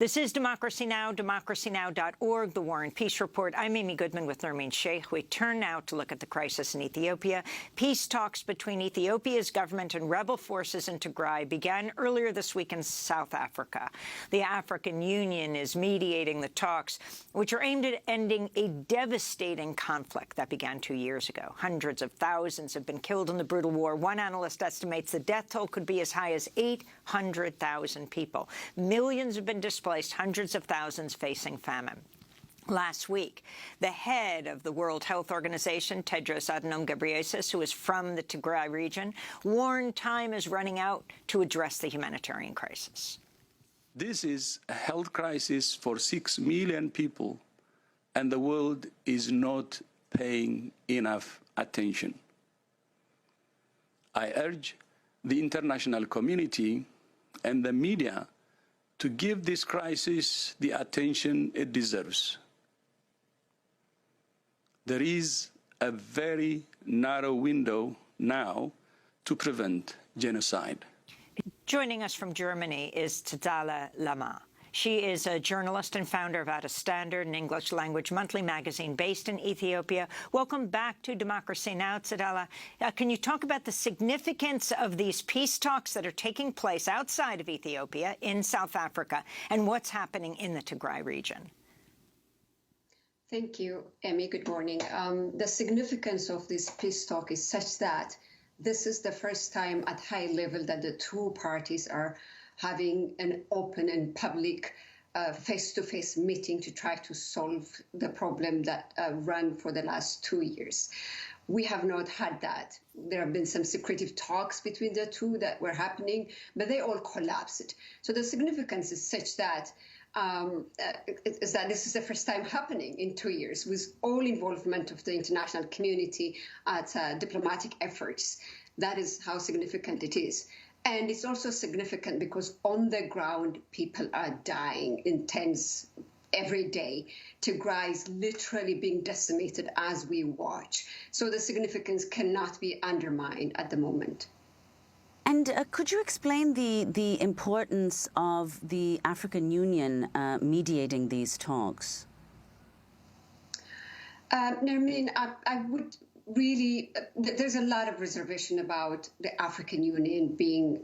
This is Democracy Now!, democracynow.org, The War and Peace Report. I'm Amy Goodman with Nermeen Sheikh. We turn now to look at the crisis in Ethiopia. Peace talks between Ethiopia's government and rebel forces in Tigray began earlier this week in South Africa. The African Union is mediating the talks, which are aimed at ending a devastating conflict that began 2 years ago. Hundreds of thousands have been killed in the brutal war. One analyst estimates the death toll could be as high as 800,000 people. Millions have been displaced, hundreds of thousands facing famine. Last week, the head of the World Health Organization, Tedros Adhanom Ghebreyesus, who is from the Tigray region, warned time is running out to address the humanitarian crisis. This is a health crisis for 6 million people, and the world is not paying enough attention. I urge the international community and the media to give this crisis the attention it deserves. There is a very narrow window now to prevent genocide. Joining us from Germany is Tsedale Lemma. She is a journalist and founder of At a Standard, an English-language monthly magazine based in Ethiopia. Welcome back to Democracy Now!, Tsedale. Can you talk about the significance of these peace talks that are taking place outside of Ethiopia in South Africa and what's happening in the Tigray region? Thank you, Amy. Good morning. The significance of this peace talk is such that this is the first time at high level that the two parties are having an open and public face-to-face meeting to try to solve the problem that ran for the last 2 years. We have not had that. There have been some secretive talks between the two that were happening, but they all collapsed. So the significance is such that this is the first time happening in 2 years with all involvement of the international community at diplomatic efforts. That is how significant it is. And it's also significant because on the ground, people are dying in tens every day. Tigray is literally being decimated as we watch. So the significance cannot be undermined at the moment. And could you explain the importance of the African Union mediating these talks? Nermeen, I would really, there's a lot of reservation about the African Union being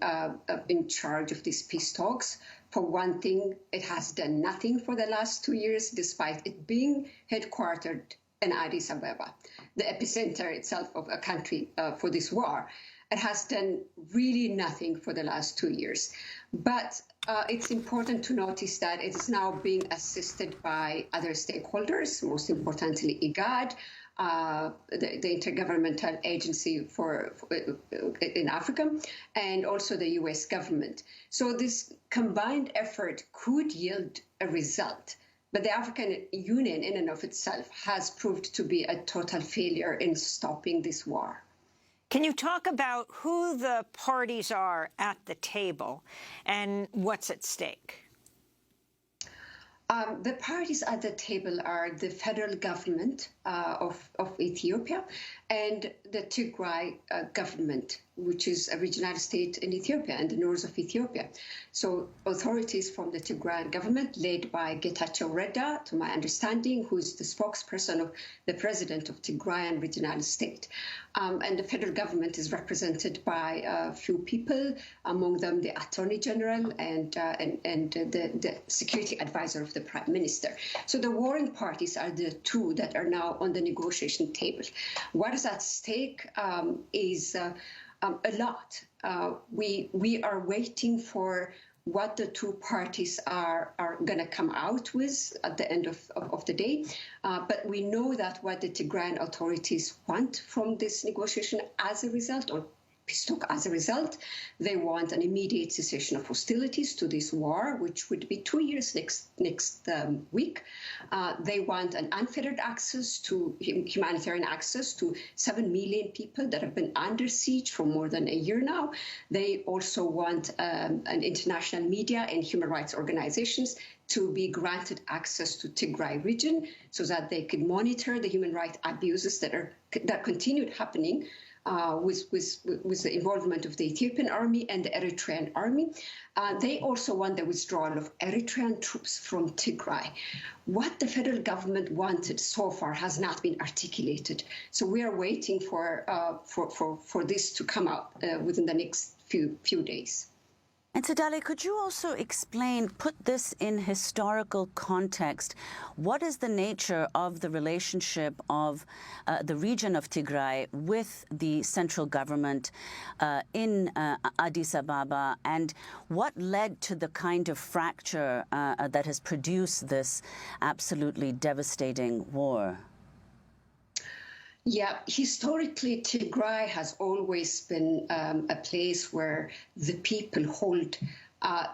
in charge of these peace talks. For one thing, it has done nothing for the last 2 years, despite it being headquartered in Addis Ababa, the epicenter itself of a country for this war. It has done really nothing for the last 2 years. But it's important to notice that it is now being assisted by other stakeholders, most importantly IGAD, the Intergovernmental Agency in Africa, and also the U.S. government. So this combined effort could yield a result. But the African Union in and of itself has proved to be a total failure in stopping this war. Can you talk about who the parties are at the table and what's at stake? The parties at the table are the federal government of Ethiopia and the Tigray government, which is a regional state in Ethiopia and the north of Ethiopia. So authorities from the Tigray government, led by Getachew Reda, to my understanding, who's the spokesperson of the president of Tigray regional state. And the federal government is represented by a few people, among them the Attorney General and the security advisor of the Prime Minister. So the warring parties are the two that are now on the negotiation table. What is at stake is a lot. We are waiting for what the two parties are going to come out with at the end of the day. But we know that what the Tigrayan authorities want from this negotiation as a result, or peace talk as a result, they want an immediate cessation of hostilities to this war, which would be 2 years next week. They want an unfettered access to humanitarian access to 7 million people that have been under siege for more than a year now. They also want an international media and human rights organizations to be granted access to Tigray region so that they could monitor the human rights abuses that continued happening with the involvement of the Ethiopian army and the Eritrean army. They also want the withdrawal of Eritrean troops from Tigray. What the federal government wanted so far has not been articulated. So we are waiting for this to come up within the next few days. And Tsedale, could you also explain, put this in historical context, what is the nature of the relationship of the region of Tigray with the central government in Addis Ababa, and what led to the kind of fracture that has produced this absolutely devastating war? Yeah, historically, Tigray has always been a place where the people hold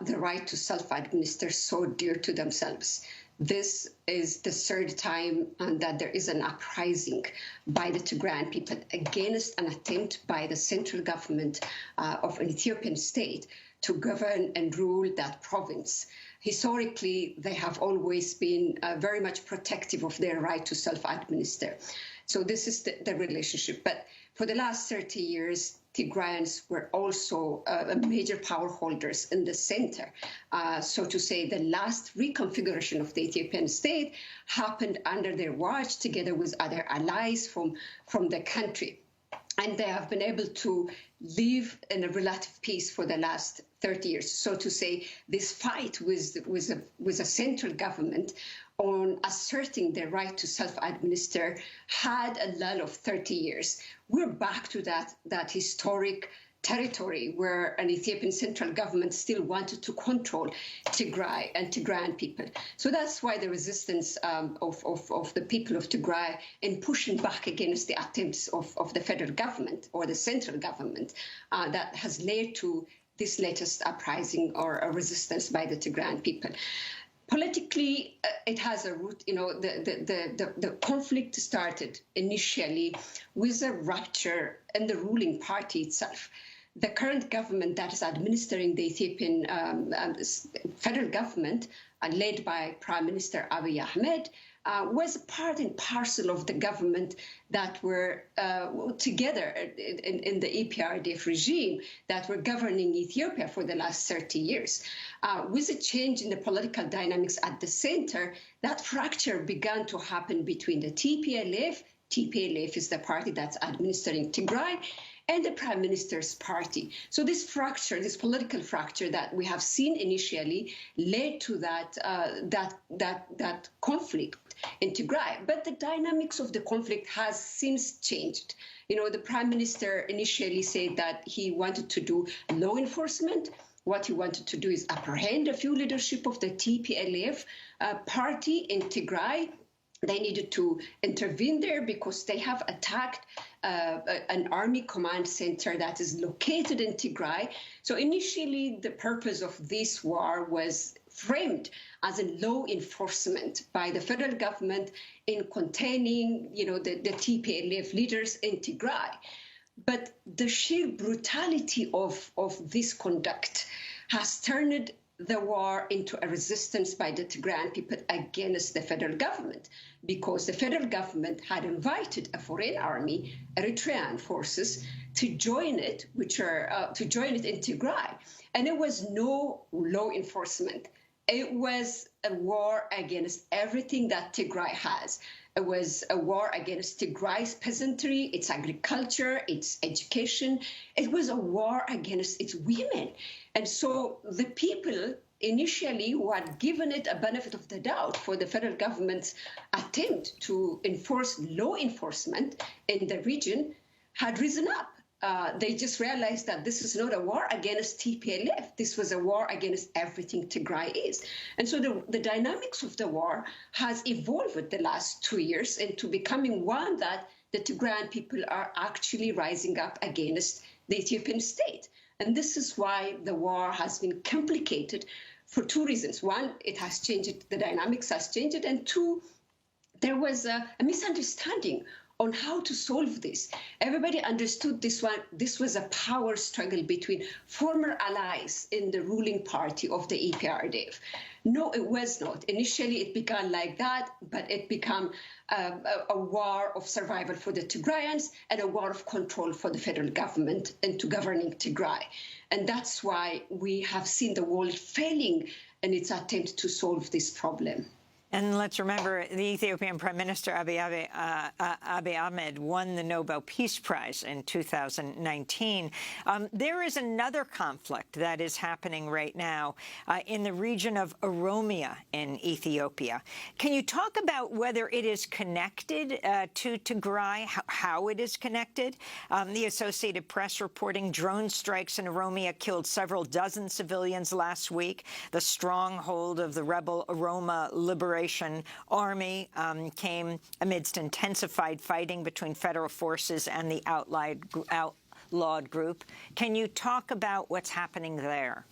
the right to self-administer so dear to themselves. This is the third time that there is an uprising by the Tigrayan people against an attempt by the central government of an Ethiopian state to govern and rule that province. Historically, they have always been very much protective of their right to self-administer. So this is the relationship. But for the last 30 years, Tigrayans were also major power holders in the center. So to say, the last reconfiguration of the Ethiopian state happened under their watch, together with other allies from the country. And they have been able to live in a relative peace for the last 30 years. So to say, this fight with a central government on asserting their right to self-administer had a lull of 30 years. We're back to that historic territory where an Ethiopian central government still wanted to control Tigray and Tigrayan people. So that's why the resistance of the people of Tigray in pushing back against the attempts of the federal government or the central government that has led to this latest uprising or a resistance by the Tigrayan people. Politically, it has a root. The conflict started initially with a rupture in the ruling party itself. The current government that is administering the Ethiopian federal government, led by Prime Minister Abiy Ahmed, was part and parcel of the government that were together in the EPRDF regime that were governing Ethiopia for the last 30 years. With a change in the political dynamics at the center, that fracture began to happen between the TPLF is the party that's administering Tigray, and the Prime Minister's party. So this fracture, this political fracture that we have seen initially led to that conflict in Tigray. But the dynamics of the conflict has since changed. The Prime Minister initially said that he wanted to do law enforcement. What he wanted to do is apprehend a few leadership of the TPLF party in Tigray. They needed to intervene there because they have attacked an army command center that is located in Tigray. So initially, the purpose of this war was framed as a law enforcement by the federal government in containing, the TPLF leaders in Tigray. But the sheer brutality of this conduct has turned the war into a resistance by the Tigrayan people against the federal government, because the federal government had invited a foreign army, Eritrean forces, to join it, in Tigray. And it was no law enforcement. It was a war against everything that Tigray has. It was a war against Tigray's peasantry, its agriculture, its education. It was a war against its women. And so the people initially who had given it a benefit of the doubt for the federal government's attempt to enforce law enforcement in the region had risen up. They just realized that this is not a war against TPLF. This was a war against everything Tigray is. And so the dynamics of the war has evolved the last 2 years into becoming one that the Tigrayan people are actually rising up against the Ethiopian state. And this is why the war has been complicated for two reasons. One, it has changed, the dynamics has changed. And two, there was a misunderstanding on how to solve this. Everybody understood this was a power struggle between former allies in the ruling party of the EPRDF. No, it was not. Initially, it began like that, but it became a war of survival for the Tigrayans and a war of control for the federal government into governing Tigray. And that's why we have seen the world failing in its attempt to solve this problem. And let's remember, the Ethiopian Prime Minister Abiy Ahmed won the Nobel Peace Prize in 2019. There is another conflict that is happening right now in the region of Oromia in Ethiopia. Can you talk about whether it is connected to Tigray, how it is connected? The Associated Press reporting drone strikes in Oromia killed several dozen civilians last week. The stronghold of the rebel Oroma Liberation Army came amidst intensified fighting between federal forces and the outlawed group. Can you talk about what's happening there?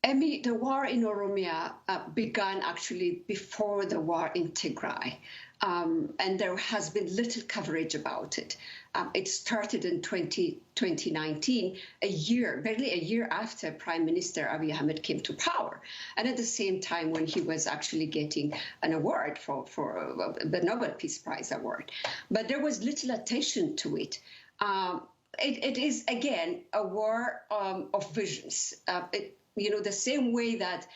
Emmy, the war in Oromia began actually before the war in Tigray, and there has been little coverage about it. It started in 2019, barely a year after Prime Minister Abiy Ahmed came to power, and at the same time when he was actually getting an award for the Nobel Peace Prize award. But there was little attention to it. It is, again, a war of visions. The same way that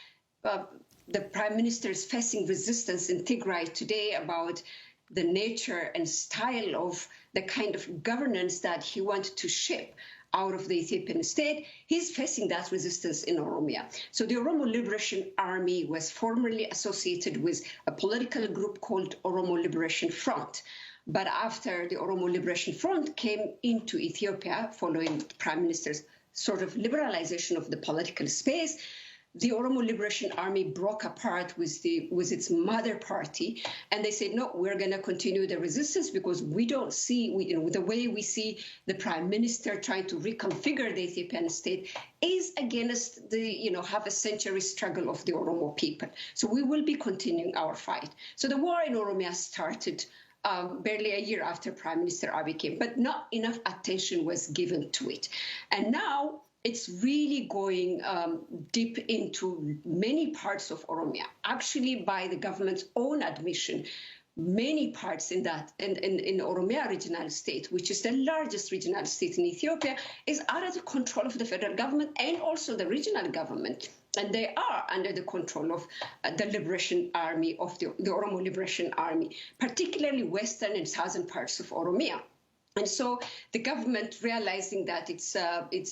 the Prime Minister is facing resistance in Tigray today about the nature and style of the kind of governance that he wanted to shape out of the Ethiopian state, he's facing that resistance in Oromia. So the Oromo Liberation Army was formerly associated with a political group called Oromo Liberation Front. But after the Oromo Liberation Front came into Ethiopia, following the Prime Minister's sort of liberalization of the political space, the Oromo Liberation Army broke apart with its mother party, and they said, no, we're going to continue the resistance because we don't see, the way we see the Prime Minister trying to reconfigure the Ethiopian state is against the, half a century struggle of the Oromo people. So we will be continuing our fight. So the war in Oromia started barely a year after Prime Minister Abiy came, but not enough attention was given to it. And now it's really going deep into many parts of Oromia. Actually, by the government's own admission, many parts in Oromia regional state, which is the largest regional state in Ethiopia, is under the control of the federal government and also the regional government. And they are under the control of the Liberation Army, of the Oromo Liberation Army, particularly western and southern parts of Oromia. And so the government, realizing that its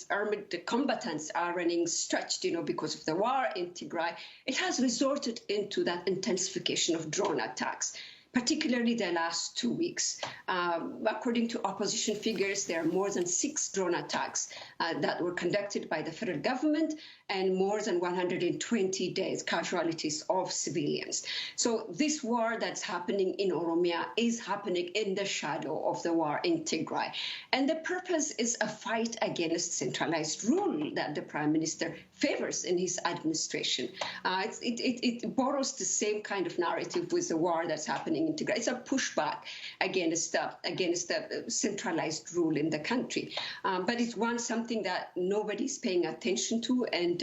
armed combatants are running stretched, because of the war in Tigray, it has resorted into that intensification of drone attacks, particularly the last 2 weeks. According to opposition figures, there are more than 6 drone attacks that were conducted by the federal government and more than 120 days casualties of civilians. So this war that's happening in Oromia is happening in the shadow of the war in Tigray. And the purpose is a fight against centralized rule that the Prime Minister favors in his administration. It borrows the same kind of narrative with the war that's happening in Tigray. It's a pushback against the centralized rule in the country. But it's something that nobody's paying attention to, and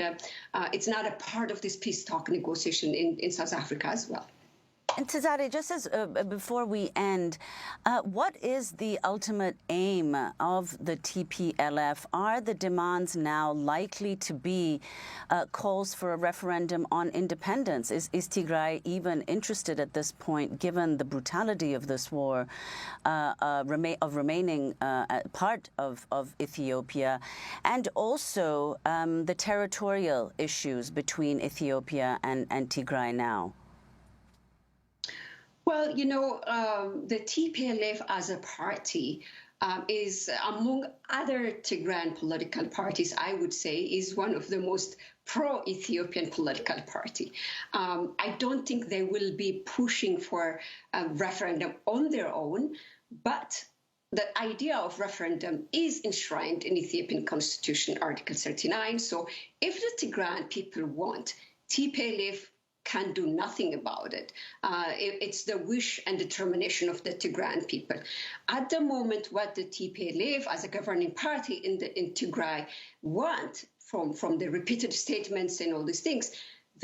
it's not a part of this peace talk negotiation in South Africa as well. And Tsedale, just as before we end, what is the ultimate aim of the TPLF? Are the demands now likely to be calls for a referendum on independence? Is Tigray even interested at this point, given the brutality of this war, remaining part of Ethiopia, and also the territorial issues between Ethiopia and Tigray now? Well, the TPLF as a party is, among other Tigrayan political parties, I would say, is one of the most pro-Ethiopian political party. I don't think they will be pushing for a referendum on their own, but the idea of referendum is enshrined in Ethiopian Constitution, Article 39. So if the Tigrayan people want, TPLF can do nothing about it. It's the wish and determination of the Tigrayan people. At the moment, what the TPLF as a governing party in Tigray want from the repeated statements and all these things,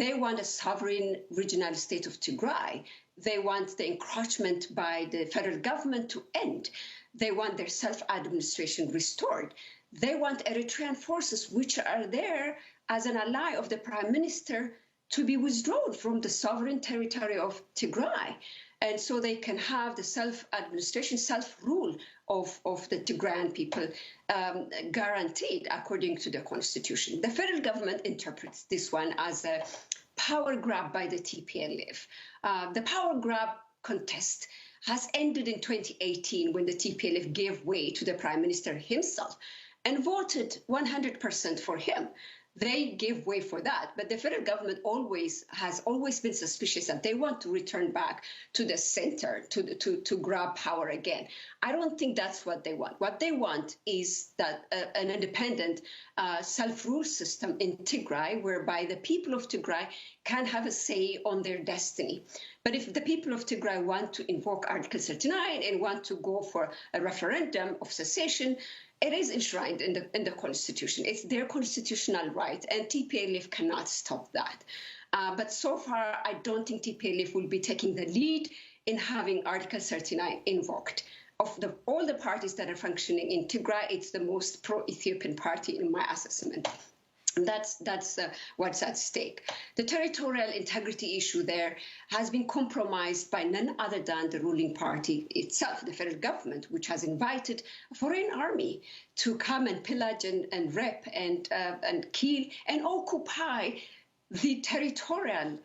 they want a sovereign regional state of Tigray. They want the encroachment by the federal government to end. They want their self-administration restored. They want Eritrean forces, which are there as an ally of the prime minister, to be withdrawn from the sovereign territory of Tigray. And so they can have the self-administration, self-rule of the Tigrayan people guaranteed according to the constitution. The federal government interprets this one as a power grab by the TPLF. The power grab contest has ended in 2018 when the TPLF gave way to the prime minister himself and voted 100% for him. They gave way for that, but the federal government has always been suspicious that they want to return back to the center to grab power again. I don't think that's what they want. What they want is that an independent self-rule system in Tigray, whereby the people of Tigray can have a say on their destiny. But if the people of Tigray want to invoke Article 39 and want to go for a referendum of secession, it is enshrined in the Constitution. It's their constitutional right, and TPLF cannot stop that. But so far, I don't think TPLF will be taking the lead in having Article 39 invoked. Of all the parties that are functioning in Tigray, it's the most pro-Ethiopian party in my assessment. That's what's at stake. The territorial integrity issue there has been compromised by none other than the ruling party itself, the federal government, which has invited a foreign army to come and pillage and rape and kill and occupy the territorial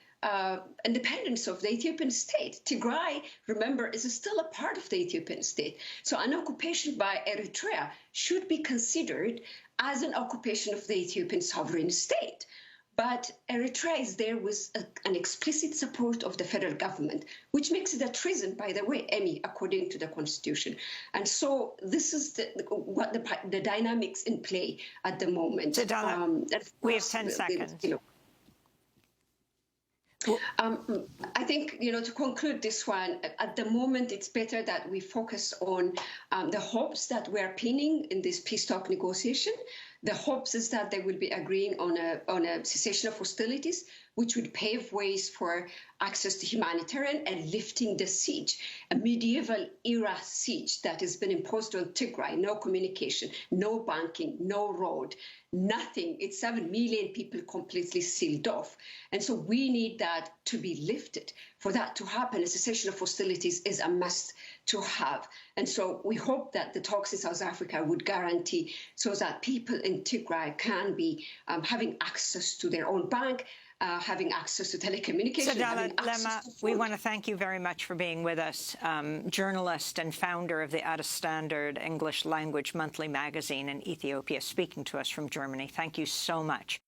independence of the Ethiopian state. Tigray, remember, is still a part of the Ethiopian state. So an occupation by Eritrea should be considered as an occupation of the Ethiopian sovereign state. But Eritrea is there with an explicit support of the federal government, which makes it a treason, by the way, Emmy, according to the constitution. And so this is what the dynamics in play at the moment. We have 10 seconds. I think, to conclude this one, at the moment, it's better that we focus on the hopes that we're pinning in this peace talk negotiation. The hopes is that they will be agreeing on a cessation of hostilities, which would pave ways for access to humanitarian and lifting the siege, a medieval era siege that has been imposed on Tigray. No communication, no banking, no road, nothing. It's 7 million people completely sealed off. And so we need that to be lifted. For that to happen, a cessation of hostilities is a must to have. And so we hope that the talks in South Africa would guarantee so that people in Tigray can be having access to their own bank, having access to telecommunications. Tsedale Lemma, we want to thank you very much for being with us, journalist and founder of the At a Standard English language monthly magazine in Ethiopia, speaking to us from Germany. Thank you so much.